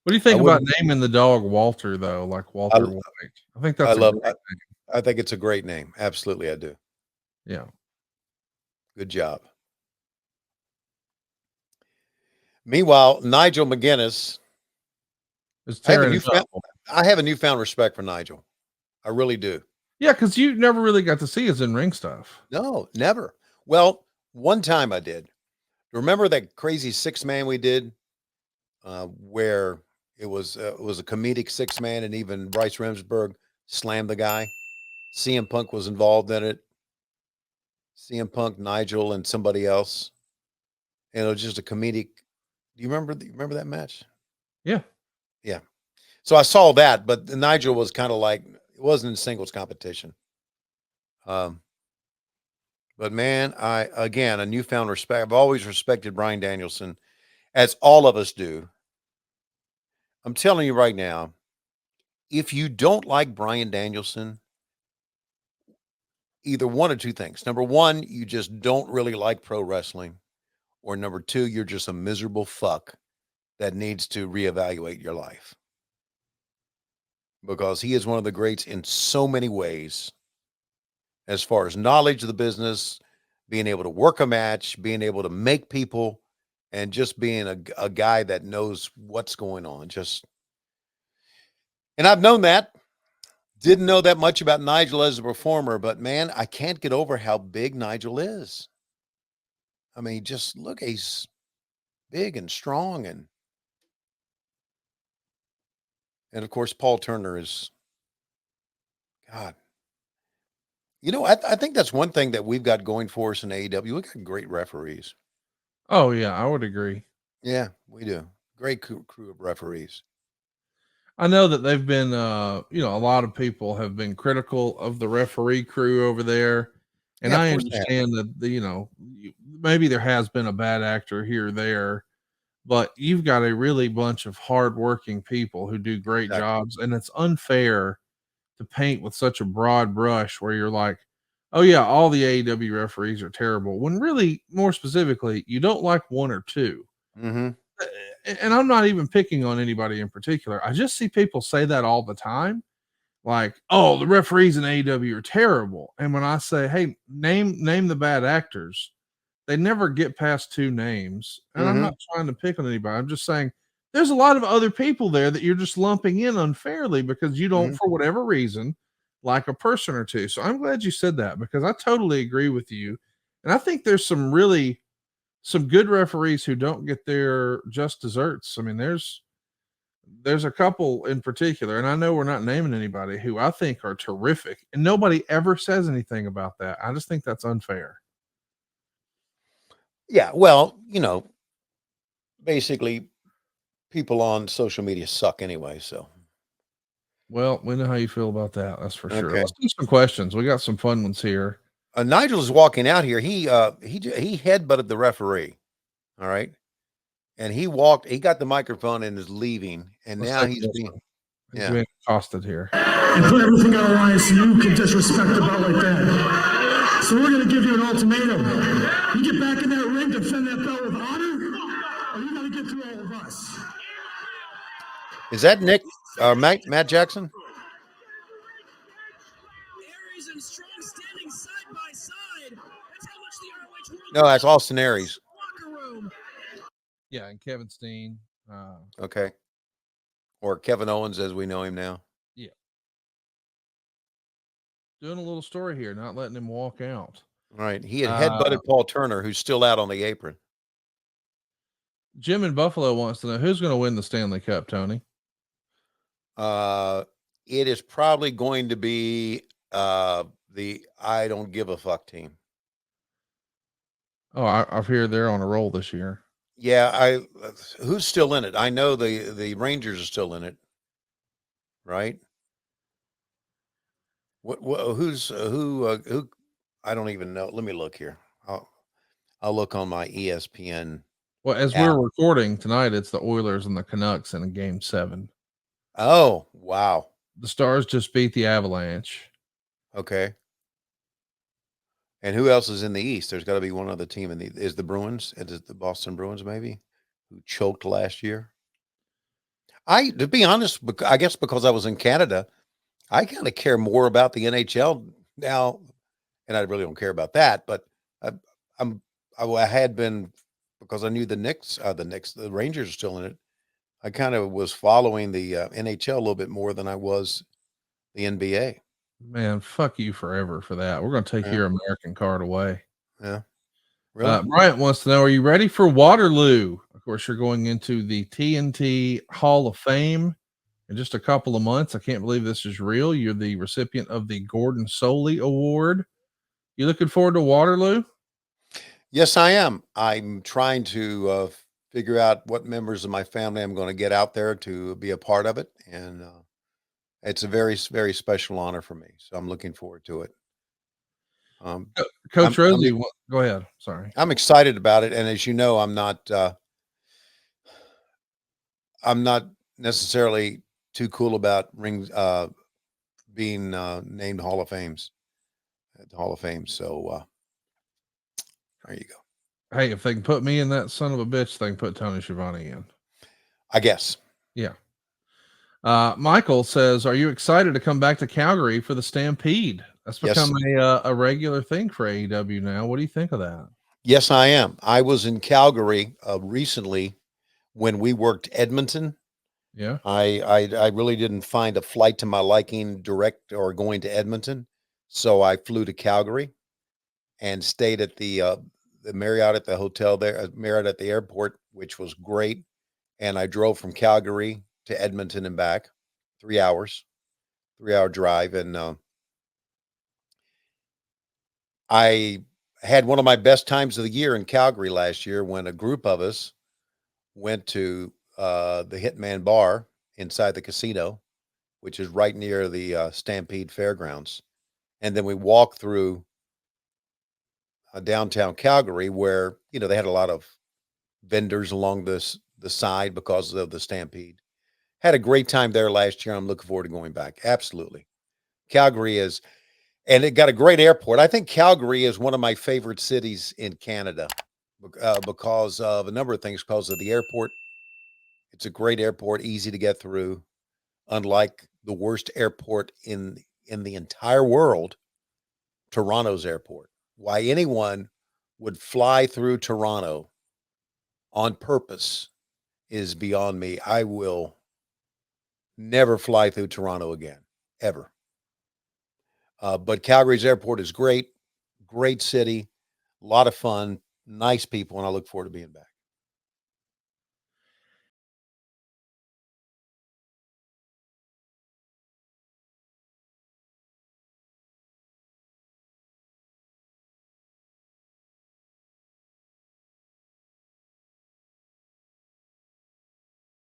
What do you I think about wouldn't. naming the dog Walter though, like I, Walter White? I think I that's a love. great I think it's a great name. Absolutely, I do. name. Yeah. Good job. Meanwhile, Nigel McGuinness. It's I have a tearing it newfound. up. I have a newfound respect for Nigel. I really do. Yeah, because you never really got to see his in ring stuff. No, never. Well, one time I did. Remember that crazy 6-man we did, where it was a comedic 6-man, and even Bryce Remsburg slammed the guy. CM Punk was involved in it. CM Punk, Nigel, and somebody else, and it was just a comedic. Do you remember? You remember that match? Yeah. Yeah. So I saw that, but Nigel was kind of like it wasn't in singles competition. Um, but man, I again a newfound respect. I've always respected Brian Danielson, as all of us do. I'm telling you right now, if you don't like Brian Danielson, either one or two things. Number one, you just don't really like pro wrestling, or number two, you're just a miserable fuck that needs to reevaluate your life, because he is one of the greats in so many ways, as far as knowledge of the business, being able to work a match, being able to make people, and just being a guy that knows what's going on. Just, and I've known that. Didn't know that much about Nigel as a performer, but man, I can't get over how big Nigel is. I mean, just look, he's big and strong, and of course Paul Turner is God. I think that's one thing that we've got going for us in AEW. We got great referees. Oh yeah, I would agree. Yeah, we do. Great crew of referees. I know that they've been, a lot of people have been critical of the referee crew over there, and Yeah, of I course they have. understand that maybe there has been a bad actor here or there, but you've got a really bunch of hardworking people who do great Exactly. jobs, and it's unfair to paint with such a broad brush where you're like, oh yeah, all the AEW referees are terrible. When really, more specifically, you don't like one or two. Hmm. And I'm not even picking on anybody in particular. I just see people say that all the time. Like, oh, the referees in AEW are terrible. And when I say, hey, name the bad actors, they never get past two names. And I'm Hmm. not trying to pick on anybody. I'm just saying there's a lot of other people there that you're just lumping in unfairly because you don't, Hmm. for whatever reason, like a person or two. So I'm glad you said that because I totally agree with you. And I think there's some good referees who don't get their just desserts. I mean, there's a couple in particular, and I know we're not naming anybody who I think are terrific, and nobody ever says anything about that. I just think that's unfair. Yeah, well, basically, people on social media suck anyway. So, Well, we know how you feel about that. That's for sure. okay. Let's do some questions. We got some fun ones here. Nigel is walking out here. He headbutted the referee. All right, and he walked. He got the microphone and is leaving. And Let's now take he's this being one. He's yeah. being accosted here. And put everything on the line so you can disrespect the belt like that. So we're going to give you an ultimatum. You get back in that ring, defend that belt with honor, or you got to get through all of us. Is that Nick or Matt Jackson? Aries and Strong standing side by side. That's how much the ROH World No, that's Austin Aries. locker room. Yeah, and Kevin Steen. Okay, or Kevin Owens as we know him now. Yeah, doing a little story here, not letting him walk out. All right, he had Uh, headbutted Paul Turner, who's still out on the apron. Jim in Buffalo wants to know who's going to win the Stanley Cup, Tony. Uh, it is probably going to be the I don't give a fuck team. Oh, I've heard they're on a roll this year. Yeah, who's still in it? I know the Rangers are still in it, right? Who's who? I don't even know. Let me look here. I'll look on my ESPN Well, as we're app. recording tonight, it's the Oilers and the Canucks in a game 7. Oh, wow. The Stars just beat the Avalanche. Okay. And who else is in the East? There's got to be one other team in the Bruins. Is it the Boston Bruins maybe, who choked last year? To be honest, I guess because I was in Canada, I kind of care more about the NHL now, and I really don't care about that. But I, I'm I had been because I knew the Rangers are still in it. I kind of was following the NHL a little bit more than I was the NBA. Man, fuck you forever for that. We're going to take Yeah, your American card away. yeah, really. Bryant wants to know, are you ready for Waterloo? Of course, you're going into the TNT Hall of Fame in just a couple of months. I can't believe this is real. You're the recipient of the Gordon Soley Award. You looking forward to Waterloo? Yes, I am. I'm trying to figure out what members of my family I'm going to get out there to be a part of it, and it's a very special honor for me. So I'm looking forward to it. Um, Coach I'm I'm Rosie, go ahead. Sorry. I'm excited about it, and as you know, I'm not necessarily too cool about rings being named Hall of Fames at the Hall of Fame. So there you go. Hey, if they can put me in that son of a bitch, they can put Tony Schiavone in. I guess. Yeah. Michael says, "Are you excited to come back to Calgary for the Stampede? That's Yes. become a regular thing for AEW now. What do you think of that?" Yes, I am. I was in Calgary recently when we worked Edmonton. Yeah. I really didn't find a flight to my liking direct or going to Edmonton, so I flew to Calgary and stayed at the Marriott at the hotel there, Marriott at the airport, which was great. And I drove from Calgary to Edmonton and back, 3 hours, 3 hour drive, and I had one of my best times of the year in Calgary last year when a group of us went to the Hitman Bar inside the casino, which is right near the Stampede Fairgrounds. And then we walked through downtown Calgary where, they had a lot of vendors along the side because of the Stampede. Had a great time there last year. I'm looking forward to going back. Absolutely. Calgary is, and it got a great airport. I think Calgary is one of my favorite cities in Canada because of a number of things, because of the airport. It's a great airport, easy to get through, unlike the worst airport in the entire world, Toronto's airport. Why anyone would fly through Toronto on purpose is beyond me. I will never fly through Toronto again, ever. But Calgary's airport is great, great city, a lot of fun, nice people, and I look forward to being back.